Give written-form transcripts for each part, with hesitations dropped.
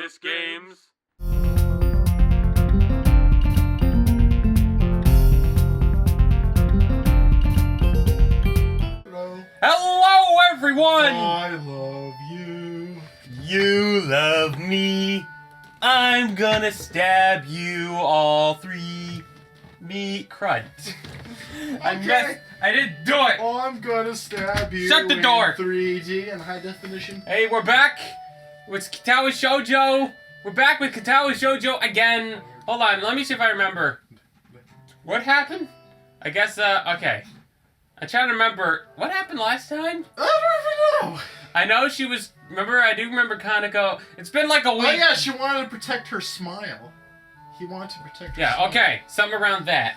Miss Games. Hello. Hello, everyone! I love you. You love me. I'm gonna stab you all three. Me crud. Okay. I didn't do it. I'm gonna stab you. Shut the door. In 3D and high definition. Hey, we're back with Katawa Shoujo. We're back with Katawa Shoujo again. Hold on, let me see if I remember. What happened? I guess, okay. I'm trying to remember. What happened last time? I don't even know. I know she was... I do remember Kaneko. It's been like a week. Oh yeah, she wanted to protect her smile. He wanted to protect her Yeah, smile. okay. Something around that.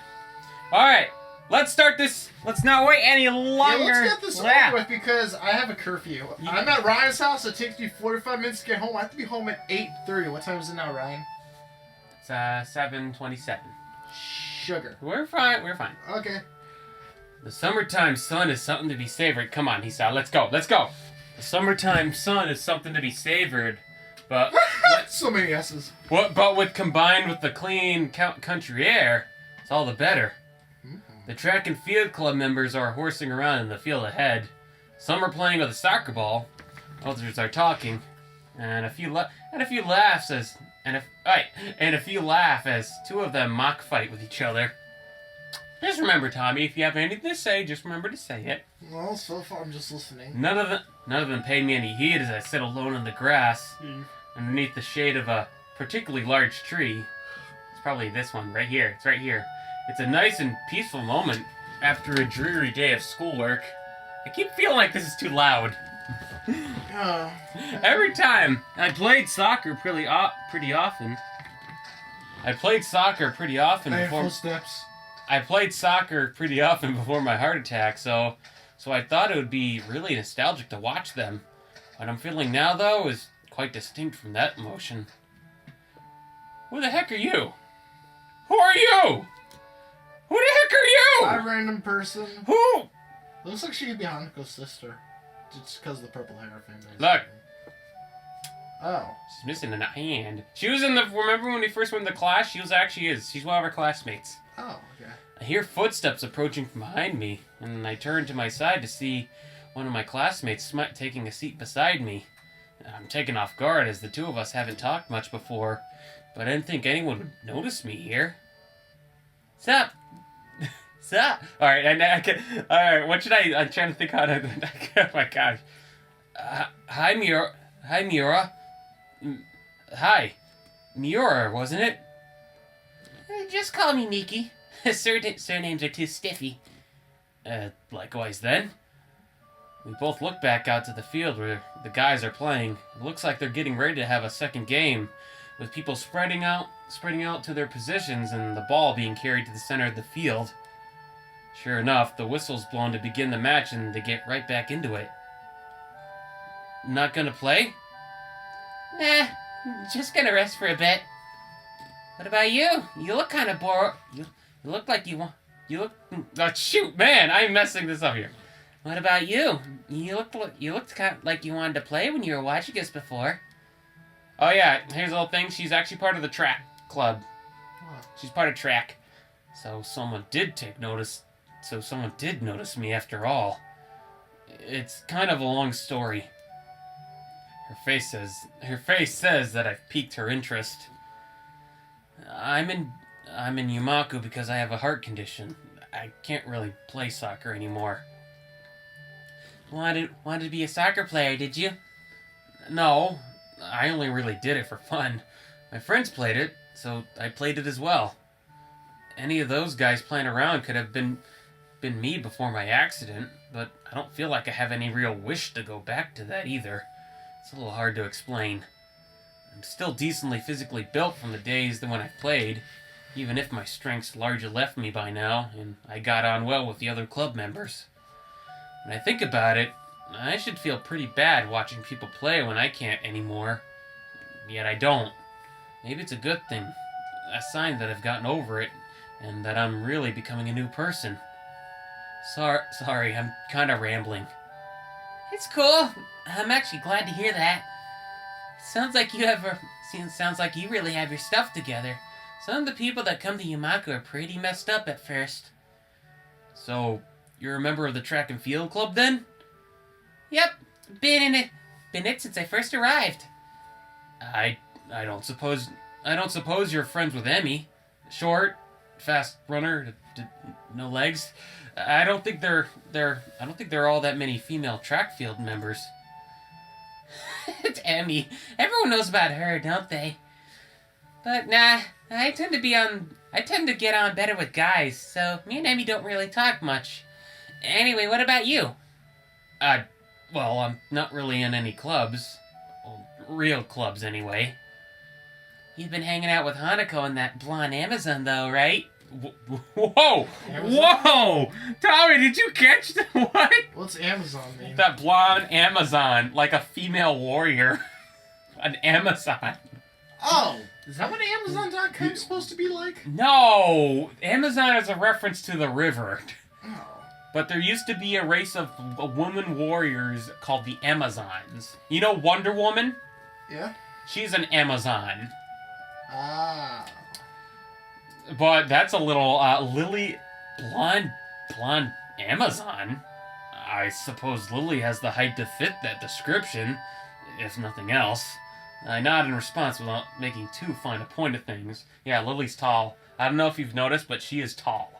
Alright. Let's start this. Let's not wait any longer. Yeah, let's get this over with because I have a curfew. I'm at Ryan's house. It takes me 45 minutes to get home. I have to be home at 8:30. What time is it now, Ryan? It's 7:27. Sugar. We're fine. We're fine. Okay. The summertime sun is something to be savored. Come on, Hisa. Let's go. Let's go. The summertime sun is something to be savored, but So many S's. but with combined with the clean country air, it's all the better. The track and field club members are horsing around in the field ahead. Some are playing with a soccer ball. Others are talking, and a few laugh as two of them mock fight with each other. Just remember, Tommy, if you have anything to say, just remember to say it. Well, so far I'm just listening. None of them paid me any heed as I sit alone in the grass, underneath the shade of a particularly large tree. It's probably this one right here. It's right here. It's a nice and peaceful moment after a dreary day of schoolwork. I keep feeling like this is too loud. Every time I played soccer pretty often. Footsteps. I played soccer pretty often before my heart attack, so I thought it would be really nostalgic to watch them. What I'm feeling now, though, is quite distinct from that emotion. Who the heck are you? Who are you? Who the heck are you? A random person. Who? Looks like she could be Hanuko's sister. Just because of the purple hair family. Look. Oh. She's missing a hand. She was in the... Remember when we first went to class? She's one of our classmates. Oh, okay. I hear footsteps approaching from behind me, and I turn to my side to see one of my classmates taking a seat beside me. I'm taken off guard as the two of us haven't talked much before, but I didn't think anyone would notice me here. Sup? Sup? Alright, alright, what should I'm trying to think how to... Oh my gosh. Hi, Miura. Hi, Miura. Hi. Miura, wasn't it? Just call me Miki. Surnames are too stiffy. Likewise then. We both look back out to the field where the guys are playing. It looks like they're getting ready to have a second game, with people spreading out to their positions and the ball being carried to the center of the field. Sure enough, the whistle's blown to begin the match and they get right back into it. Not gonna play? Nah, just gonna rest for a bit. What about you? You look kind of bored. You look like you want... Oh, shoot, man, I'm messing this up here. What about you? You looked kind of like you wanted to play when you were watching us before. Oh, yeah, here's a little thing. She's actually part of the track club. She's part of track. So someone did notice me after all. It's kind of a long story. Her face says that I've piqued her interest. I'm in Yumaku because I have a heart condition. I can't really play soccer anymore. Wanted to be a soccer player, did you? No, I only really did it for fun. My friends played it, so I played it as well. Any of those guys playing around could have been me before my accident, but I don't feel like I have any real wish to go back to that either. It's a little hard to explain. I'm still decently physically built from the days when I played, even if my strength's largely left me by now, and I got on well with the other club members. When I think about it, I should feel pretty bad watching people play when I can't anymore. Yet I don't. Maybe it's a good thing. A sign that I've gotten over it, and that I'm really becoming a new person. Sorry, I'm kind of rambling. It's cool. I'm actually glad to hear that. Sounds like you really have your stuff together. Some of the people that come to Yumako are pretty messed up at first. So, you're a member of the track and field club then? Yep, been in it since I first arrived. I don't suppose you're friends with Emmy. Short, fast runner, no legs. I don't think there are all that many female track field members. It's Emmy. Everyone knows about her, don't they? But nah, I tend to get on better with guys, so me and Emmy don't really talk much. Anyway, what about you? Well, I'm not really in any clubs. Well, real clubs, anyway. You've been hanging out with Hanako and that blonde Amazon, though, right? Whoa! Amazon? Whoa! Tommy, did you catch that? What? What's Amazon mean? That blonde Amazon, like a female warrior. An Amazon. Oh! Is that what Amazon.com is supposed to be like? No! Amazon is a reference to the river. Oh. But there used to be a race of woman warriors called the Amazons. You know Wonder Woman? Yeah? She's an Amazon. Ah. But that's a little, Lily... Blonde Amazon? I suppose Lily has the height to fit that description, if nothing else. I nod in response without making too fine a point of things. Yeah, Lily's tall. I don't know if you've noticed, but she is tall.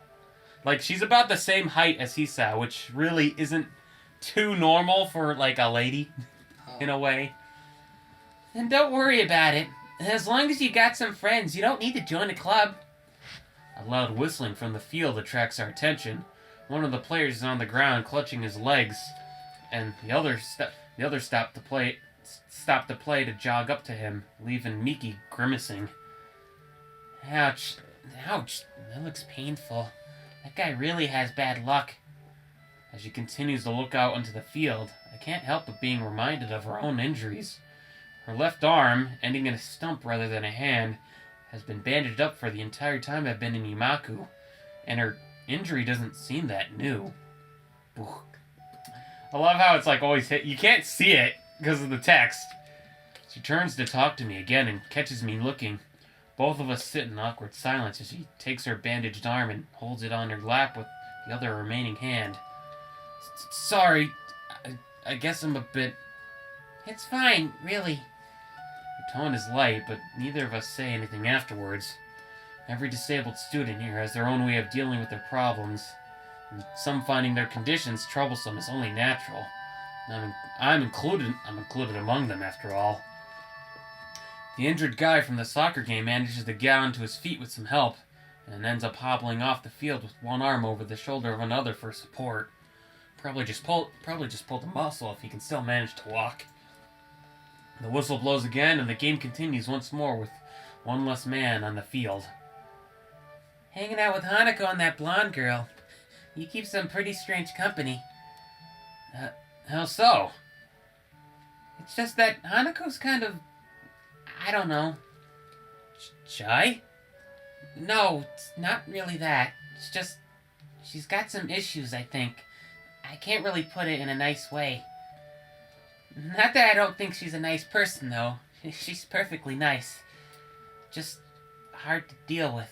Like, she's about the same height as Hisa, which really isn't too normal for, like, a lady, in a way. And don't worry about it. As long as you got some friends, you don't need to join a club. A loud whistling from the field attracts our attention. One of the players is on the ground, clutching his legs, and the other stopped to play to jog up to him, leaving Miki grimacing. Ouch. That looks painful. That guy really has bad luck. As she continues to look out onto the field, I can't help but being reminded of her own injuries. Her left arm, ending in a stump rather than a hand, has been bandaged up for the entire time I've been in Imaku, and her injury doesn't seem that new. I love how it's like always hit. You can't see it because of the text. She turns to talk to me again and catches me looking. Both of us sit in awkward silence as she takes her bandaged arm and holds it on her lap with the other remaining hand. Sorry, I guess I'm a bit... It's fine, really. Her tone is light, but neither of us say anything afterwards. Every disabled student here has their own way of dealing with their problems, and some finding their conditions troublesome is only natural. I'm included among them, after all. The injured guy from the soccer game manages to get onto his feet with some help, and ends up hobbling off the field with one arm over the shoulder of another for support. Probably just pulled a muscle if he can still manage to walk. The whistle blows again, and the game continues once more with one less man on the field. Hanging out with Hanako and that blonde girl. You keep some pretty strange company. How so? It's just that Hanako's kind of... I don't know. Shy? No, it's not really that. It's just... she's got some issues, I think. I can't really put it in a nice way. Not that I don't think she's a nice person, though. She's perfectly nice. Just hard to deal with.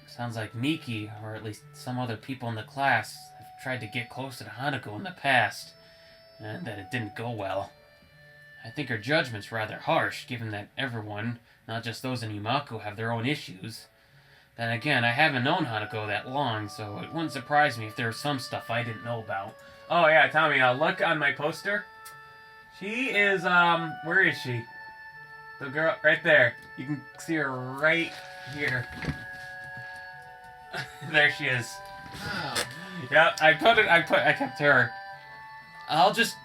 Sounds like Miki, or at least some other people in the class, have tried to get closer to Hanako in the past, and that it didn't go well. I think her judgment's rather harsh, given that everyone, not just those in Imaku, have their own issues. Then again, I haven't known Hanako that long, so it wouldn't surprise me if there was some stuff I didn't know about. Oh yeah, Tommy, look on my poster. She is, where is she? The girl, right there. You can see her right here. There she is. Oh. Yep, I kept her. I'll just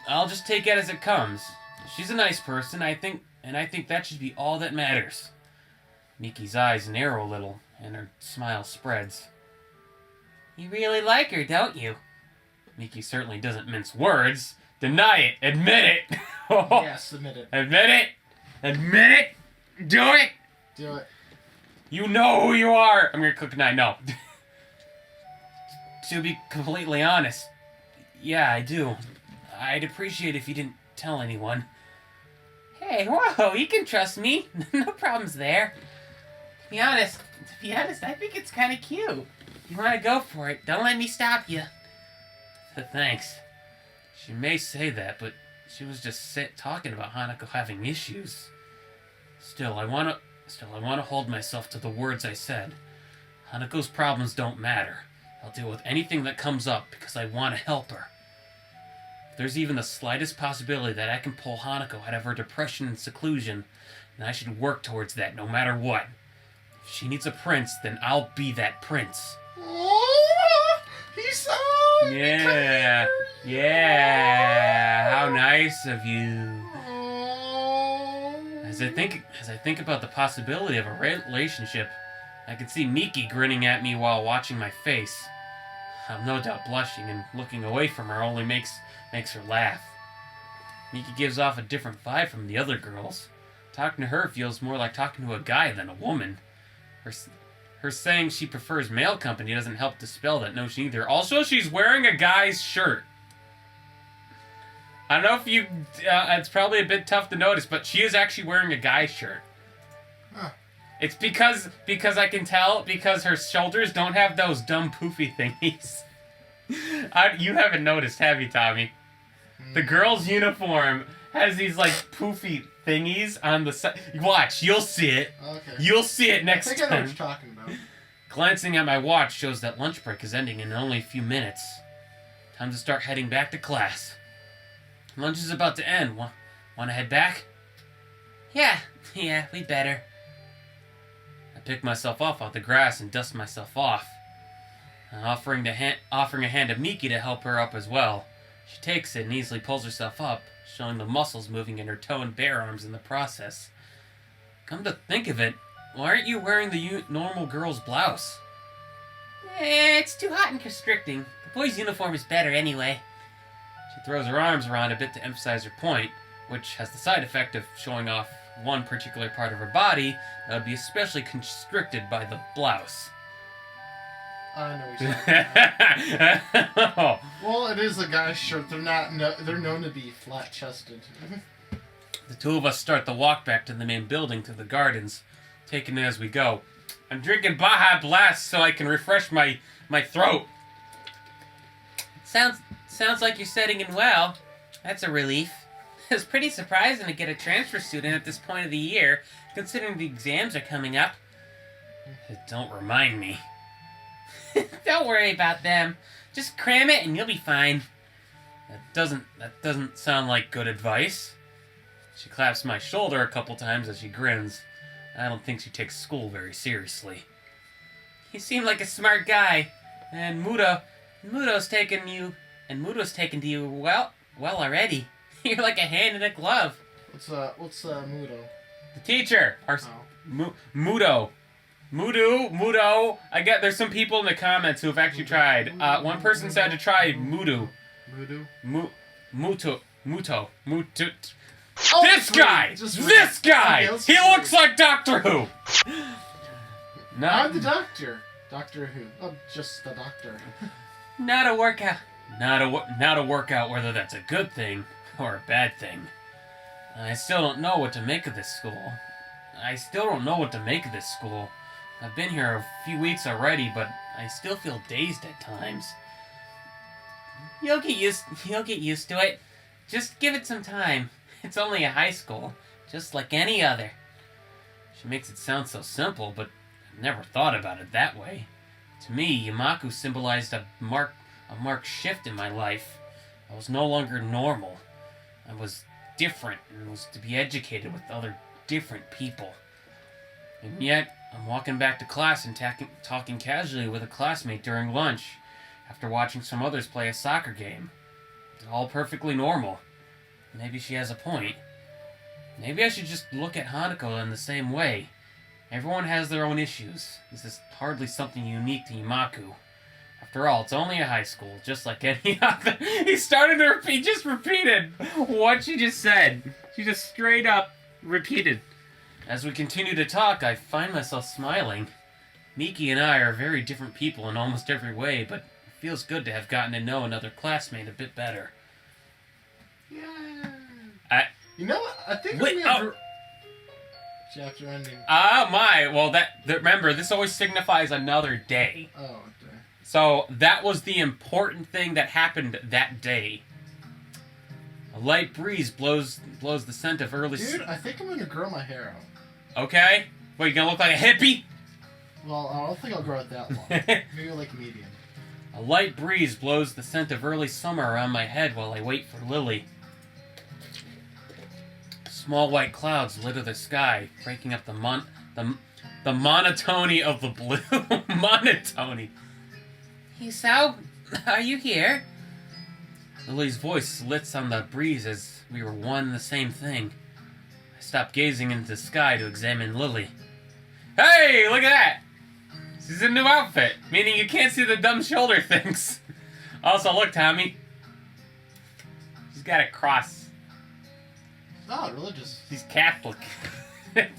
take it as it comes. She's a nice person, I think that should be all that matters. Miki's eyes narrow a little, and her smile spreads. You really like her, don't you? Miki certainly doesn't mince words. Deny it. Admit it. Yes, admit it. Admit it. Admit it. Do it. Do it. You know who you are. I'm gonna click 9. No. To be completely honest, yeah, I do. I'd appreciate if you didn't tell anyone. Hey, Hey, whoa, you can trust me. No problems there. To be honest, I think it's kind of cute. If you want to go for it, don't let me stop you. Thanks. She may say that, but she was just talking about Hanako having issues. Still, I want to hold myself to the words I said. Hanako's problems don't matter. I'll deal with anything that comes up because I want to help her. If there's even the slightest possibility that I can pull Hanako out of her depression and seclusion, then I should work towards that no matter what. If she needs a prince, then I'll be that prince. Oh, he's so... Yeah. Yeah. How nice of you. As I think about the possibility of a relationship, I can see Miki grinning at me while watching my face. I'm no doubt blushing, and looking away from her only makes her laugh. Miki gives off a different vibe from the other girls. Talking to her feels more like talking to a guy than a woman. Her saying she prefers male company doesn't help dispel that notion either. Also, she's wearing a guy's shirt. I don't know if you... it's probably a bit tough to notice, but she is actually wearing a guy's shirt. Huh. It's because I can tell, because her shoulders don't have those dumb poofy thingies. You haven't noticed, have you, Tommy? The girl's uniform has these, like, poofy thingies on the side. Watch, you'll see it. Okay. You'll see it next time. I time. know what you're talking about. Glancing at my watch shows that lunch break is ending in only a few minutes. Time to start heading back to class. Lunch is about to end. Want to head back? Yeah, we better. I pick myself off the grass and dust myself off. Offering a hand to Miki to help her up as well. She takes it and easily pulls herself up, showing the muscles moving in her toe and bare arms in the process. Come to think of it, why aren't you wearing the normal girl's blouse? It's too hot and constricting. The boy's uniform is better anyway. She throws her arms around a bit to emphasize her point, which has the side effect of showing off one particular part of her body that would be especially constricted by the blouse. I know what you're talking about. Well, it is a guy's shirt. They're known to be flat-chested. The two of us start the walk back to the main building through the gardens, taking it as we go. I'm drinking Baja Blast so I can refresh my throat. Sounds like you're setting in well. That's a relief. It's pretty surprising to get a transfer student at this point of the year, considering the exams are coming up. Don't remind me. Don't worry about them. Just cram it and you'll be fine. That doesn't sound like good advice. She claps my shoulder a couple times as she grins. I don't think she takes school very seriously. You seem like a smart guy, and Muto's taken to you well already. You're like a hand in a glove. What's Muto? The teacher. Muto. There's some people in the comments who have actually tried. One person said to try Muto. Oh, this guy! Okay, he looks like Doctor Who! No. I'm the doctor. Doctor Who. Oh, just the doctor. Not a workout whether that's a good thing or a bad thing. I still don't know what to make of this school. I've been here a few weeks already, but I still feel dazed at times. You'll get used to it. Just give it some time. It's only a high school, just like any other. She makes it sound so simple, but I've never thought about it that way. To me, Yamaku symbolized a marked shift in my life. I was no longer normal. I was different and was to be educated with other different people. And yet, I'm walking back to class and talking casually with a classmate during lunch, after watching some others play a soccer game. It's all perfectly normal. Maybe she has a point. Maybe I should just look at Hanako in the same way. Everyone has their own issues. This is hardly something unique to Yamaku. After all, it's only a high school, just like any other. He just repeated what she just said. She just straight up repeated. As we continue to talk, I find myself smiling. Miki and I are very different people in almost every way, but it feels good to have gotten to know another classmate a bit better. Yeah. You know what? I think Wait, chapter ending. Oh my! Well, remember, this always signifies another day. Oh, okay. So that was the important thing that happened that day. A light breeze blows the scent of early. Dude, I think I'm gonna grow my hair out. Okay. What, you gonna look like a hippie? Well, I don't think I'll grow it that long. Maybe like medium. A light breeze blows the scent of early summer around my head while I wait for Lily. Small white clouds litter the sky, breaking up the monotony of the blue. Monotony. Isao, are you here? Lily's voice slits on the breeze as we were one and the same thing. I stopped gazing into the sky to examine Lily. Hey, look at that! This is a new outfit, meaning you can't see the dumb shoulder things. Also, look, Tommy. She's got a cross. Oh, religious. She's Catholic. Which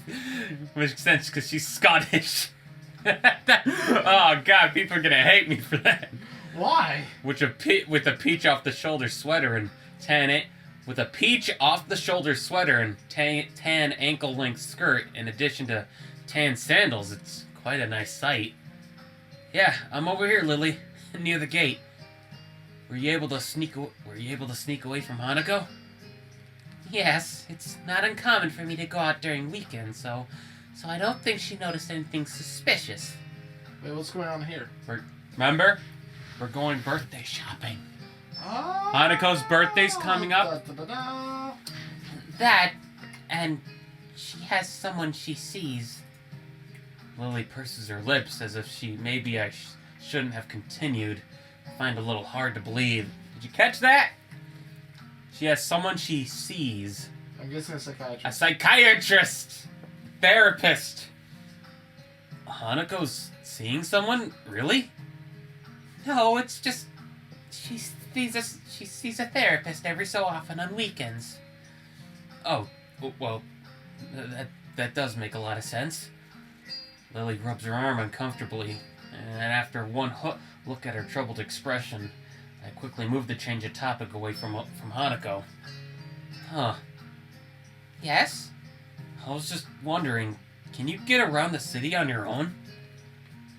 makes sense because she's Scottish. Oh god, people are gonna hate me for that. Why? With a peach off the shoulder sweater and tan ankle length skirt, in addition to tan sandals. It's quite a nice sight. Yeah, I'm over here, Lily, near the gate. Were you able to sneak away from Hanako? Yes, it's not uncommon for me to go out during weekends, so I don't think she noticed anything suspicious. Wait, what's going on here? Remember? We're going birthday shopping. Oh, Hanako's birthday's coming up. That, and she has someone she sees. Lily purses her lips as if maybe I shouldn't have continued. I find it a little hard to believe. Did you catch that? She has someone she sees. I'm guessing a psychiatrist. A psychiatrist! Therapist! Hanako's seeing someone? Really? No, it's just... She sees a therapist every so often on weekends. Oh, well, that does make a lot of sense. Lily rubs her arm uncomfortably, and after one look at her troubled expression, I quickly move to change the topic away from Hanako. Huh. Yes? I was just wondering, can you get around the city on your own?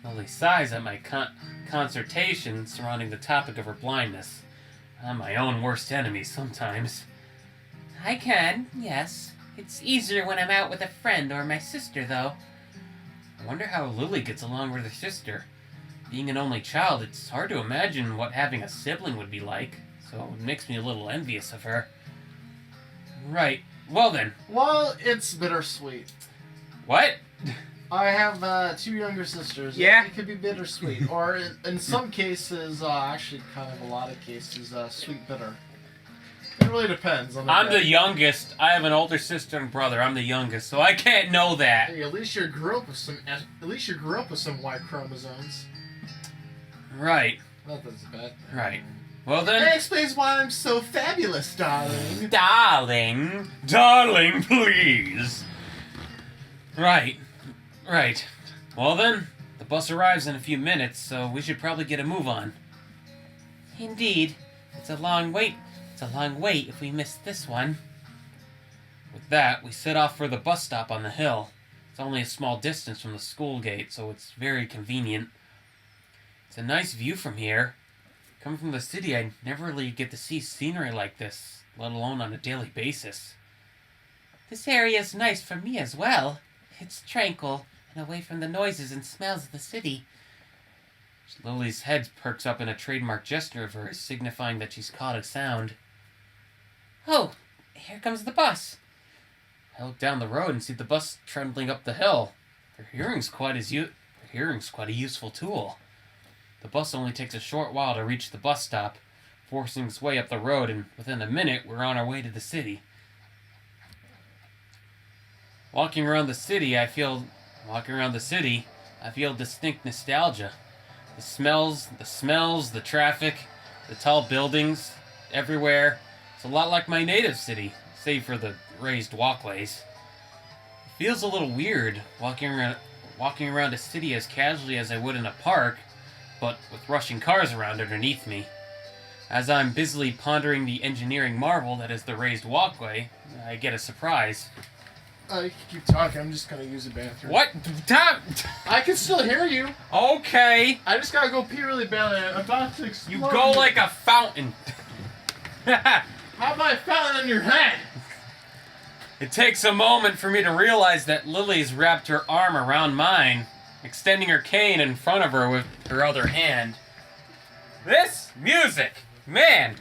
Lily sighs at my concertation surrounding the topic of her blindness. I'm my own worst enemy sometimes. I can, yes. It's easier when I'm out with a friend or my sister, though. I wonder how Lily gets along with her sister. Being an only child, it's hard to imagine what having a sibling would be like, so it makes me a little envious of her. Right. Well then. Well, it's bittersweet. What? I have 2 younger sisters. Yeah? It could be bittersweet. Or in some cases, actually kind of a lot of cases, sweet bitter. It really depends on I'm the youngest. I have an older sister and brother. I'm the youngest, so I can't know that. Hey, at least you grew up with some Y chromosomes. Right. Not that it's a bad thing. Right. Well then. That explains why I'm so fabulous, darling. Darling, please. Right. Well then, the bus arrives in a few minutes, so we should probably get a move on. Indeed. It's a long wait if we miss this one. With that, we set off for the bus stop on the hill. It's only a small distance from the school gate, so it's very convenient. It's a nice view from here. Coming from the city, I never really get to see scenery like this, let alone on a daily basis. This area is nice for me as well. It's tranquil and away from the noises and smells of the city. Lily's head perks up in a trademark gesture of hers, signifying that she's caught a sound. Oh, here comes the bus. I look down the road and see the bus trundling up the hill. Their hearing's quite a useful tool. The bus only takes a short while to reach the bus stop, forcing its way up the road, and within a minute, we're on our way to the city. Walking around the city, I feel distinct nostalgia. The smells, the traffic, the tall buildings, everywhere. It's a lot like my native city, save for the raised walkways. It feels a little weird walking around a city as casually as I would in a park, but with rushing cars around underneath me. As I'm busily pondering the engineering marvel that is the raised walkway, I get a surprise. You can keep talking. I'm just gonna use the bathroom. What? Tom! I can still hear you. Okay. I just gotta go pee really badly. I'm about to explode. You go like a fountain. How about a fountain on your head? It takes a moment for me to realize that Lily's wrapped her arm around mine, extending her cane in front of her with her other hand. This music! Man!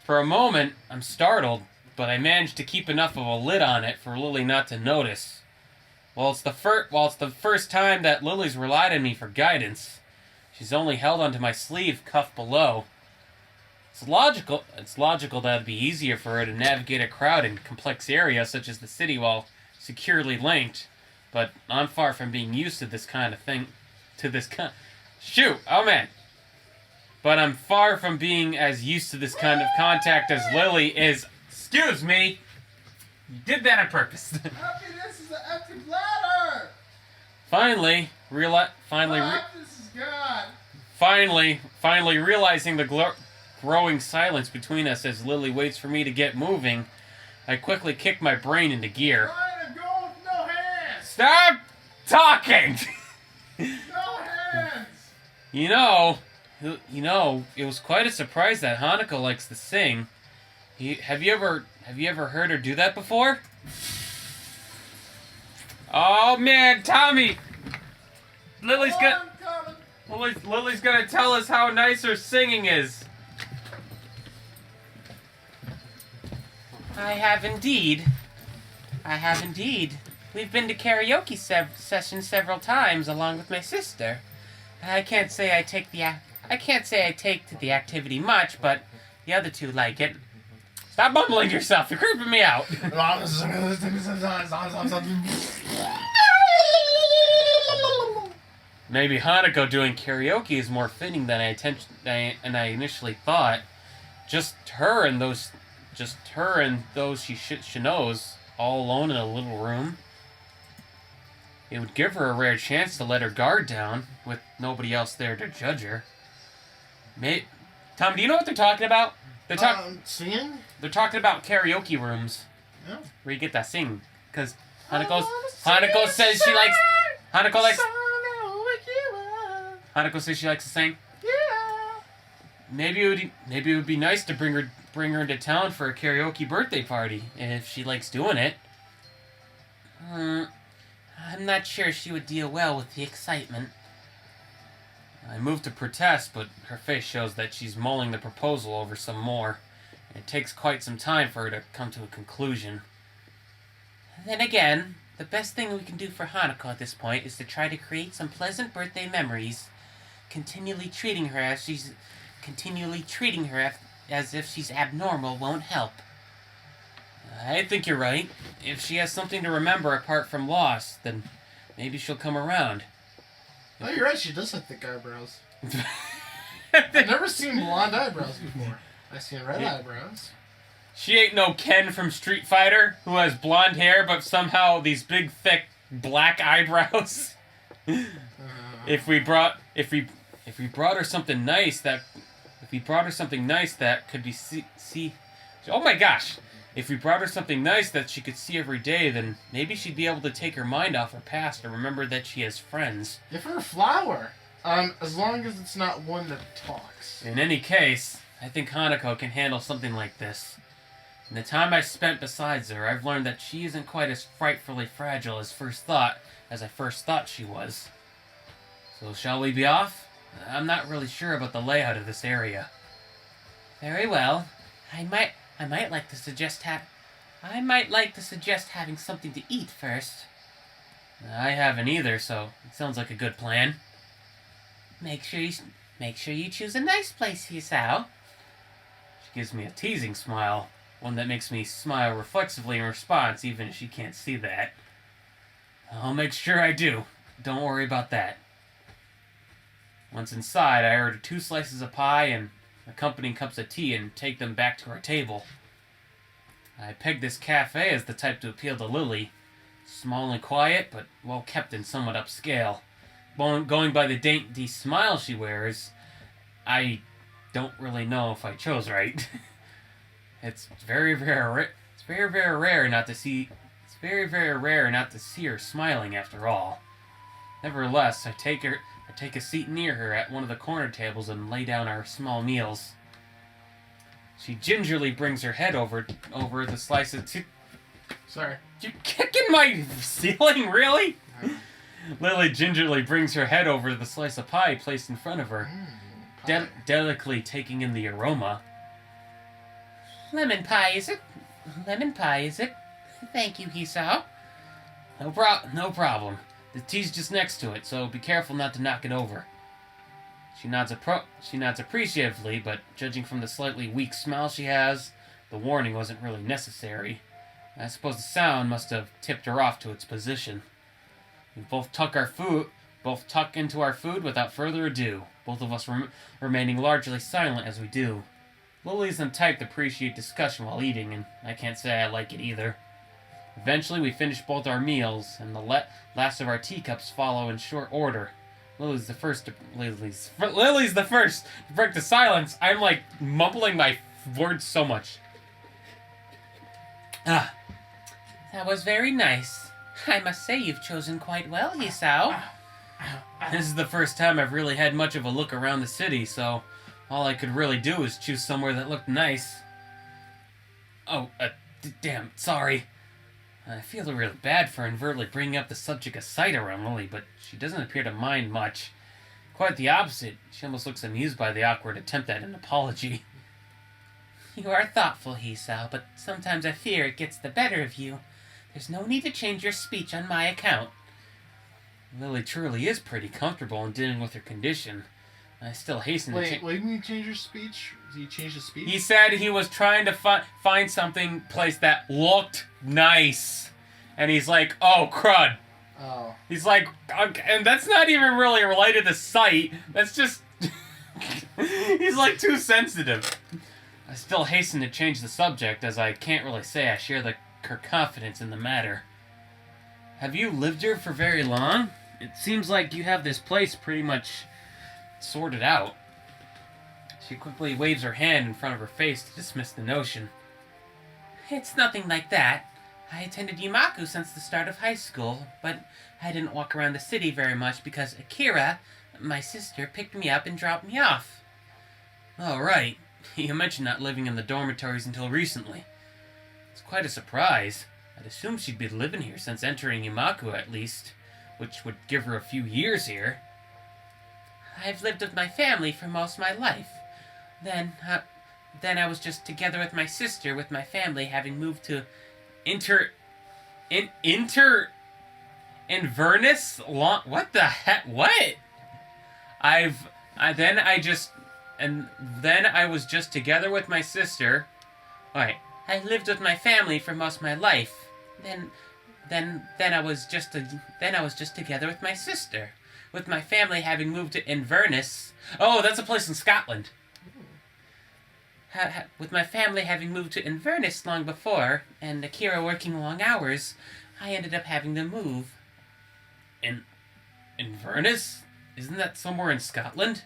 For a moment, I'm startled, but I managed to keep enough of a lid on it for Lily not to notice. While it's the first time that Lily's relied on me for guidance, she's only held onto my sleeve cuff below. It's logical that it'd be easier for her to navigate a crowd in complex areas such as the city while securely linked, but I'm far from being used to this kind of thing. But I'm far from being as used to this kind of contact as Lily is. Excuse me! You did that on purpose. Happiness is an empty bladder! Finally realizing the growing silence between us as Lily waits for me to get moving, I quickly kick my brain into gear. Trying to go with no hands! Stop talking! No hands! You know, it was quite a surprise that Hanako likes to sing. Have you ever heard her do that before? Oh man, Tommy! Lily's gonna tell us how nice her singing is. I have indeed. We've been to karaoke sessions several times along with my sister. I can't say I take to the activity much, but the other two like it. Stop mumbling to yourself. You're creeping me out. Maybe Hanako doing karaoke is more fitting than I initially thought. Just her and those she knows all alone in a little room. It would give her a rare chance to let her guard down with nobody else there to judge her. Tom, do you know what they're talking about? Singing? They're talking about karaoke rooms. Yeah. Where you get that sing. Because Hanako says she likes... Hanako says she likes to sing. Yeah. Maybe it would be nice to bring her into town for a karaoke birthday party, if she likes doing it. I'm not sure she would deal well with the excitement. I moved to protest, but her face shows that she's mulling the proposal over some more. It takes quite some time for her to come to a conclusion. Then again, the best thing we can do for Hanako at this point is to try to create some pleasant birthday memories. Continually treating her as if she's abnormal won't help. I think you're right. If she has something to remember apart from loss, then maybe she'll come around. Oh, you're right. She does have thick eyebrows. I've never seen blonde eyebrows before. I've seen red eyebrows. She ain't no Ken from Street Fighter who has blonde hair but somehow these big thick black eyebrows. If we brought her something nice that could be see oh my gosh. If we brought her something nice that she could see every day, then maybe she'd be able to take her mind off her past and remember that she has friends. Give her a flower. As long as it's not one that talks. In any case, I think Hanako can handle something like this. In the time I spent beside her, I've learned that she isn't quite as frightfully fragile as I first thought she was. So shall we be off? I'm not really sure about the layout of this area. Very well. I might like to suggest having something to eat first. I haven't either, so it sounds like a good plan. Make sure you choose a nice place for yourself. She gives me a teasing smile, one that makes me smile reflexively in response, even if she can't see that. I'll make sure I do. Don't worry about that. Once inside, I ordered 2 slices of pie and accompanying cups of tea and take them back to our table. I pegged this cafe as the type to appeal to Lily. Small and quiet, but well kept and somewhat upscale. Going by the dainty smile she wears, I don't really know if I chose right. It's very, very rare not to see. It's very, very rare not to see her smiling after all. Nevertheless, I take a seat near her at one of the corner tables and lay down our small meals. She gingerly brings her head over the slice of Sorry. You kicking my ceiling, really? Lily gingerly brings her head over the slice of pie placed in front of her, delicately taking in the aroma. Lemon pie, is it? Lemon pie, is it? Thank you, Hisao. No problem. The tea's just next to it, so be careful not to knock it over. She nods appreciatively, but judging from the slightly weak smile she has, the warning wasn't really necessary. I suppose the sound must have tipped her off to its position. We both tuck into our food without further ado, both of us remaining largely silent as we do. Lily isn't the type to appreciate discussion while eating, and I can't say I like it either. Eventually, we finish both our meals, and the last of our teacups follow in short order. Lily's the first to break the silence. I'm like mumbling my words so much. That was very nice. I must say you've chosen quite well, Hisao. This is the first time I've really had much of a look around the city, so all I could really do is choose somewhere that looked nice. Oh, damn, sorry. I feel really bad for inadvertently bringing up the subject of sight around Lily, but she doesn't appear to mind much. Quite the opposite. She almost looks amused by the awkward attempt at an apology. You are thoughtful, Hisao, but sometimes I fear it gets the better of you. There's no need to change your speech on my account. Lily truly is pretty comfortable in dealing with her condition. I still hasten to change... Wait, didn't you change your speech? Did you change the speech? He said he was trying to find something place that looked nice. And he's like, oh, crud. Oh. He's like, okay, and that's not even really related to sight. That's just... He's like too sensitive. I still hasten to change the subject, as I can't really say I share her confidence in the matter. Have you lived here for very long? It seems like you have this place pretty much sorted out. She quickly waves her hand in front of her face to dismiss the notion. It's nothing like that. I attended Yumaku since the start of high school, but I didn't walk around the city very much because Akira, my sister, picked me up and dropped me off. Oh, right. You mentioned not living in the dormitories until recently. It's quite a surprise. I'd assumed she'd be living here since entering Yumaku at least, which would give her a few years here. I've lived with my family for most of my life. Then I was just together with my sister, with my family having moved to Inverness? What the heck? What? Then I was just together with my sister. Alright. I lived with my family for most of my life. Then I was just together with my sister, with my family having moved to Inverness. Oh, that's a place in Scotland. With my family having moved to Inverness long before, and Akira working long hours, I ended up having to move. Inverness? Isn't that somewhere in Scotland?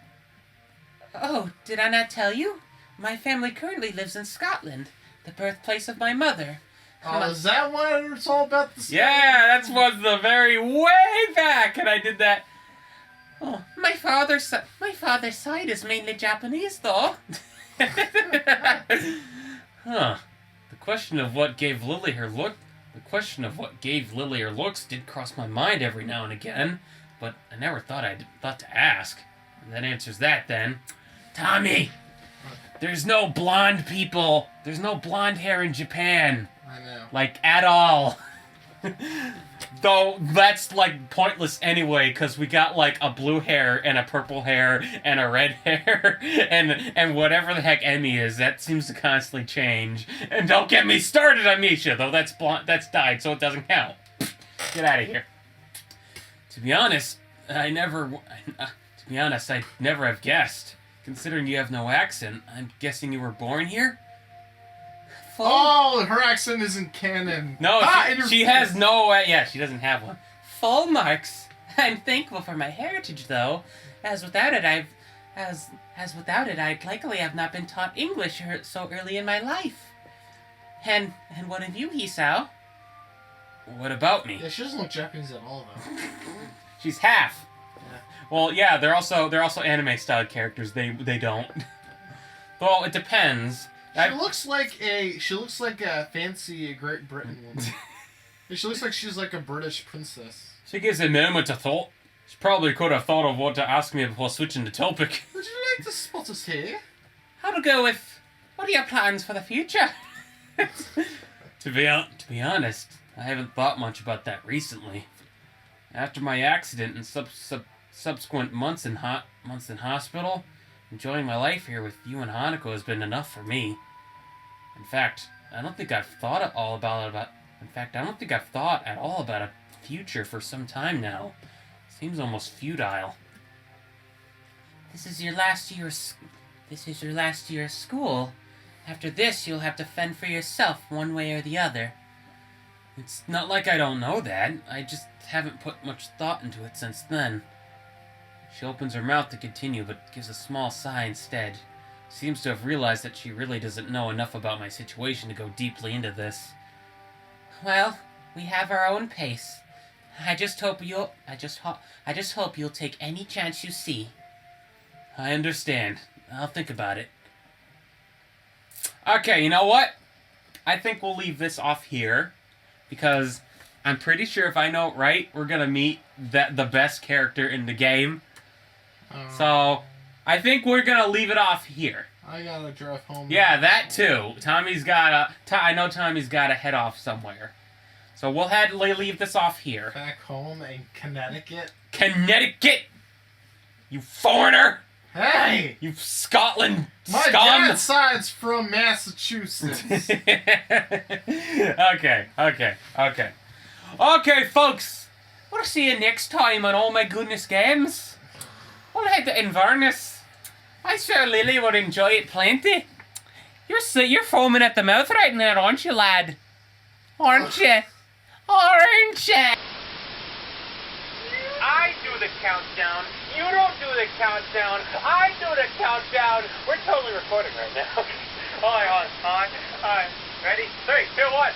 Oh, did I not tell you? My family currently lives in Scotland, the birthplace of my mother. Oh, is that what it's all about? Yeah, that's was the very way back, and I did that. Oh, my father's side is mainly Japanese, though. Huh. The question of what gave Lily her looks did cross my mind every now and again, but I never thought to ask. That answers that then. Tommy! There's no blonde people. There's no blonde hair in Japan. I know. Like, at all. Though, that's, like, pointless anyway, because we got, like, a blue hair and a purple hair and a red hair and whatever the heck Emmy is, that seems to constantly change. And don't get me started on Misha, though that's dyed, so it doesn't count. Get out of here. To be honest, I'd never have guessed. Considering you have no accent, I'm guessing you were born here? Oh, her accent isn't canon. No, she has no... she doesn't have one. Full marks. I'm thankful for my heritage, though, as without it, as without it I'd likely have not been taught English so early in my life. And what of you, Hisao? What about me? Yeah, she doesn't look Japanese at all, though. She's half. Yeah. Well, yeah, they're also anime style characters. They don't. Well, it depends. She looks like a fancy Great Britain woman. She looks like she's like a British princess. She gives a moment of thought. She probably could have thought of what to ask me before switching the topic. Would you like to spot us here? How to go with? What are your plans for the future? To be honest, I haven't thought much about that recently. After my accident and subsequent months in hospital, enjoying my life here with you and Hanako has been enough for me. In fact, I don't think I've thought at all about a future for some time now. Seems almost futile. This is your last year of school. After this, you'll have to fend for yourself one way or the other. It's not like I don't know that. I just haven't put much thought into it since then. She opens her mouth to continue, but gives a small sigh instead. Seems to have realized that she really doesn't know enough about my situation to go deeply into this. Well, we have our own pace. I just hope you'll take any chance you see. I understand. I'll think about it. Okay, you know what? I think we'll leave this off here, because I'm pretty sure if I know it right, we're gonna meet the best character in the game. So, I think we're gonna leave it off here. I gotta drive home. Yeah, that too. I know Tommy's gotta head off somewhere. So we'll leave this off here. Back home in Connecticut. Connecticut! You foreigner! Hey! You Scotland My scum! dad's side's from Massachusetts. Okay, folks. We'll see you next time on Oh My Goodness Games. We'll head to Inverness. I sure Lily would enjoy it plenty. You're foaming at the mouth right now, aren't you, lad? Aren't you? Aren't you? I do the countdown. You don't do the countdown. I do the countdown. We're totally recording right now. All right. Ready? 3, 2, 1.